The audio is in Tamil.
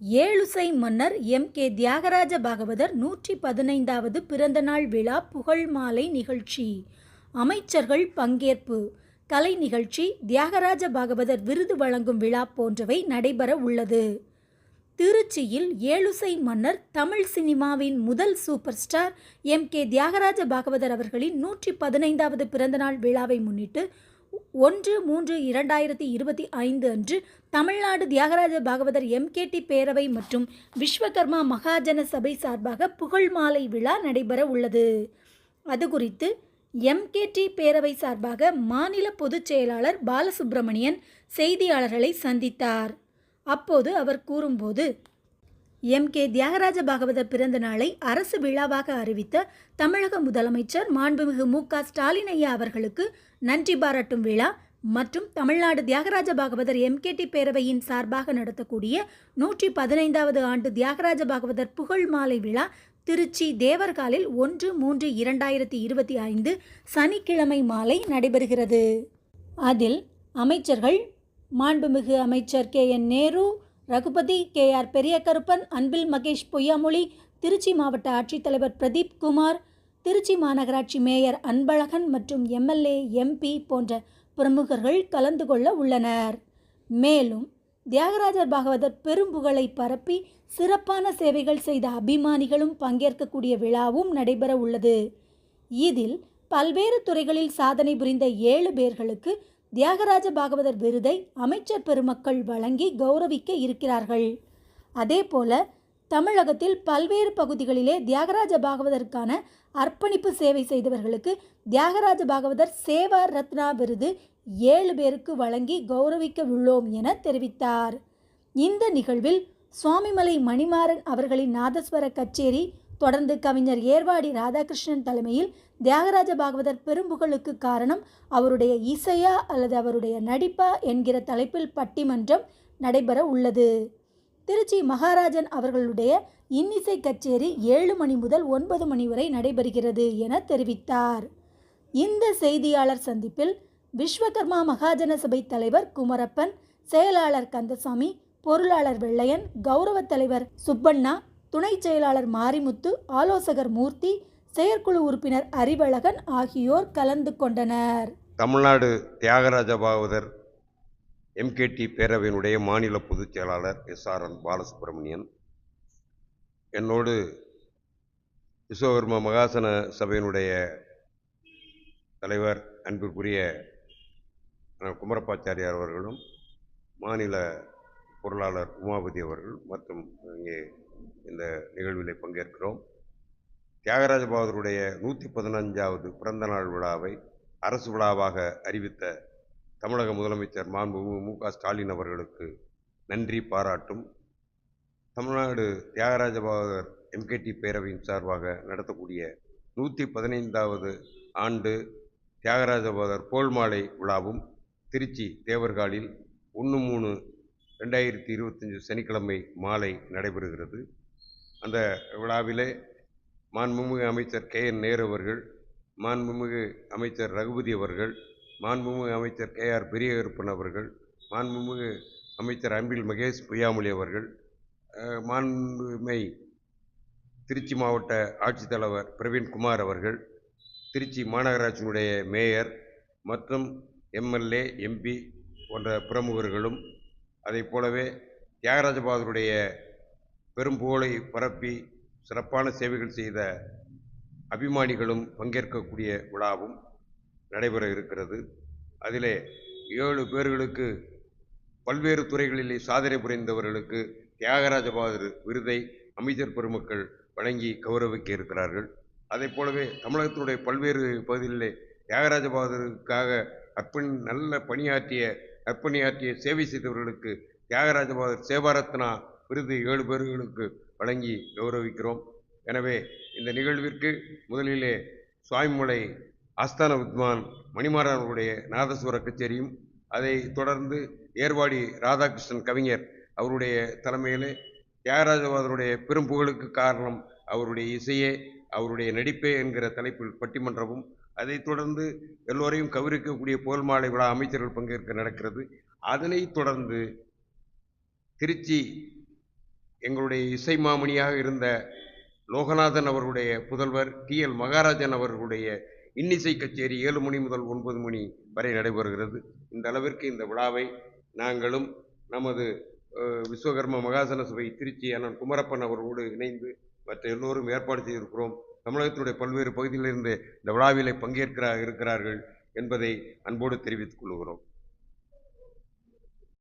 ஏழுசை மன்னர் கே தியாகராஜ பாகவதர் 115வது பிறந்தநாள் விழா புகழ் மாலை நிகழ்ச்சி. அமைச்சர்கள் பங்கேற்பு. கலை நிகழ்ச்சி, தியாகராஜ பாகவதர் விருது வழங்கும் விழா போன்றவை நடைபெற உள்ளது. திருச்சியில் ஏழுசை மன்னர் தமிழ் சினிமாவின் முதல் super star K Thyagaraja Bhagavathar அவர்களின் 115வது பிறந்தநாள் விழாவை முன்னிட்டு 1/3/2025 அன்று தமிழ்நாடு தியாகராஜ பாகவதர் எம்கேடி பேரவை மற்றும் விஸ்வகர்மா மகாஜன சபை சார்பாக புகழ் மாலை விழா நடைபெற உள்ளது. அது குறித்து எம்கேடி பேரவை சார்பாக மாநில பொதுச் செயலாளர் பாலசுப்ரமணியன் செய்தியாளர்களை சந்தித்தார். அப்போது அவர் கூறும்போது, கே தியாகராஜ பாகவதர் பிறந்த நாளை அரசு விழாவாக அறிவித்த தமிழக முதலமைச்சர் மாண்புமிகு மு.க.ஸ்டாலின் ஐயா அவர்களுக்கு நன்றி பாராட்டும் விழா மற்றும் தமிழ்நாடு தியாகராஜ பாகவதர் எம்கேடி பேரவையின் சார்பாக நடத்தக்கூடிய 115வது ஆண்டு தியாகராஜ பாகவதர் புகழ் மாலை விழா திருச்சி தேவர்காலில் 1/3/2025 சனிக்கிழமை மாலை நடைபெறுகிறது. அதில் அமைச்சர்கள் மாண்புமிகு அமைச்சர் கே.என். நேரு, ரகுபதி, கே.ஆர். பெரியகருப்பன், அன்பில் மகேஷ் பொய்யாமொழி, திருச்சி மாவட்ட ஆட்சித்தலைவர் பிரதீப் குமார், திருச்சி மாநகராட்சி மேயர் அன்பழகன் மற்றும் எம்எல்ஏ, எம்பி போன்ற பிரமுகர்கள் கலந்து கொள்ள உள்ளனர். மேலும் தியாகராஜர் பாகவதர் பெரும்புகழை பரப்பி சிறப்பான சேவைகள் செய்த அபிமானிகளும் பங்கேற்கக்கூடிய விழாவும் நடைபெற உள்ளது. இதில் பல்வேறு துறைகளில் சாதனை புரிந்த 7 பேர்களுக்கு தியாகராஜ பாகவதர் விருதை அமைச்சர் பெருமக்கள் வழங்கி கௌரவிக்க இருக்கிறார்கள். அதேபோல தமிழகத்தில் பல்வேறு பகுதிகளிலே தியாகராஜ பாகவதற்கான அர்ப்பணிப்பு சேவை செய்தவர்களுக்கு தியாகராஜ பாகவதர் சேவா ரத்னா விருது 7 பேருக்கு வழங்கி கௌரவிக்க உள்ளோம் என தெரிவித்தார். இந்த நிகழ்வில் சுவாமிமலை மணிமாறன் அவர்களின் நாதஸ்வர கச்சேரி, தொடர்ந்து கவிஞர் ஏர்வாடி ராதாகிருஷ்ணன் தலைமையில் தியாகராஜ பாகவதர் பெரும்புகழுக்கு காரணம் அவருடைய இசையா அல்லது அவருடைய நடிப்பா என்கிற தலைப்பில் பட்டிமன்றம் நடைபெற உள்ளது. திருச்சி மகாராஜன் அவர்களுடைய இன்னிசை கச்சேரி 7 மணி முதல் 9 மணி வரை நடைபெறுகிறது என தெரிவித்தார். இந்த செய்தியாளர் சந்திப்பில் விஸ்வகர்மா மகாஜன சபை தலைவர் குமரப்பன், செயலாளர் கந்தசாமி, பொருளாளர் வெள்ளையன், கௌரவ தலைவர் சுப்பண்ணா, துணை செயலாளர் மாரிமுத்து, ஆலோசகர் மூர்த்தி, செயற்குழு உறுப்பினர் அறிவழகன் ஆகியோர் கலந்து கொண்டனர். தமிழ்நாடு தியாகராஜ பாகவதர் எம்கேடி பேரவையினுடைய மாநில பொதுச் செயலாளர் எஸ்.ஆர்.என். பாலசுப்ரமணியன், என்னோடு விஸ்வகர்மா மகாசன சபையினுடைய தலைவர் அன்பிற்குரிய குமரப்பாச்சாரியார் அவர்களும், மாநில பொருளாளர் உமாபதி அவர்கள் மற்றும் இங்கே இந்த நிகழ்விலே பங்கேற்கிறோம். தியாகராஜ பாகவதருடைய 115வது பிறந்தநாள் விழாவை அரசு விழாவாக அறிவித்த தமிழக முதலமைச்சர் மாண்புமிகு மு.க.ஸ்டாலின் அவர்களுக்கு நன்றி பாராட்டும். தமிழ்நாடு தியாகராஜ பாகவதர் எம்கேடி பேரவையின் சார்பாக நடத்தக்கூடிய 115வது ஆண்டு தியாகராஜ பாகவதர் புகழ் மாலை விழாவும் திருச்சி தேவர்காலில் 1/3/2025 சனிக்கிழமை மாலை நடைபெறுகிறது. அந்த விழாவிலே மாண்புமிகு அமைச்சர் கே.என். நேரு அவர்கள், மாண்புமிகு அமைச்சர் ரகுபதி அவர்கள், மாண்புமிகு அமைச்சர் கே.ஆர். பெரியகருப்பன் அவர்கள், மாண்புமிகு அமைச்சர் அன்பில் மகேஷ் பொய்யாமொழி அவர்கள், மாண்புமை திருச்சி மாவட்ட ஆட்சித்தலைவர் பிரவீன்குமார் அவர்கள், திருச்சி மாநகராட்சியினுடைய மேயர் மற்றும் எம்எல்ஏ, எம்பி போன்ற பிரமுகர்களும், அதை போலவே தியாகராஜ பாகவதருடைய பெரும் புகழை பரப்பி சிறப்பான சேவைகள் செய்த அபிமானிகளும் பங்கேற்கக்கூடிய விழாவும் நடைபெற இருக்கிறது. அதிலே 7 பேர்களுக்கு பல்வேறு துறைகளிலே சாதனை புரிந்தவர்களுக்கு தியாகராஜ பாகவதர் விருதை அமைச்சர் பெருமக்கள் வழங்கி கௌரவிக்க இருக்கிறார்கள். அதை போலவே தமிழகத்தினுடைய பல்வேறு பகுதிகளிலே தியாகராஜ பாகவதருக்காக நல்ல அர்ப்பணியாற்றிய சேவை செய்தவர்களுக்கு தியாகராஜ பாகவதர் சேவாரத்னா விருது 7 பேர்களுக்கு வழங்கி கௌரவிக்கிறோம். எனவே இந்த நிகழ்விற்கு முதலிலே சுவாமிமலை ஆஸ்தான வித்வான் மணிமாறன் அவருடைய நாதஸ்வர கச்சேரியும், அதை தொடர்ந்து ஏர்வாடி ராதாகிருஷ்ணன் கவிஞர் அவருடைய தலைமையிலே தியாகராஜ பாகவதருடைய பெரும் புகழுக்கு காரணம் அவருடைய இசையே, அவருடைய நடிப்பே என்கிற தலைப்பில் பட்டிமன்றமும், அதைத் தொடர்ந்து எல்லோரையும் கௌரவிக்கக்கூடிய புகழ் மாலை விழா அமைச்சர்கள் பங்கேற்க நடக்கிறது. அதனைத் தொடர்ந்து திருச்சி எங்களுடைய இசை மாமணியாக இருந்த லோகநாதன் அவர்களுடைய புதல்வர் டி.எல். மகாராஜன் அவர்களுடைய இன்னிசை கச்சேரி 7 மணி முதல் 9 மணி வரை நடைபெறுகிறது. இந்த அளவிற்கு இந்த விழாவை நாங்களும் நமது விஸ்வகர்ம மகாசன சபை திருச்சி அண்ணன் குமரப்பன் அவர்களோடு இணைந்து மற்ற எல்லோரும் ஏற்பாடு செய்திருக்கிறோம். தமிழகத்தினுடைய பல்வேறு பகுதிகளிலிருந்து இந்த விழாவிலே இருக்கிறார்கள் என்பதை அன்போடு தெரிவித்துக் கொள்கிறோம்.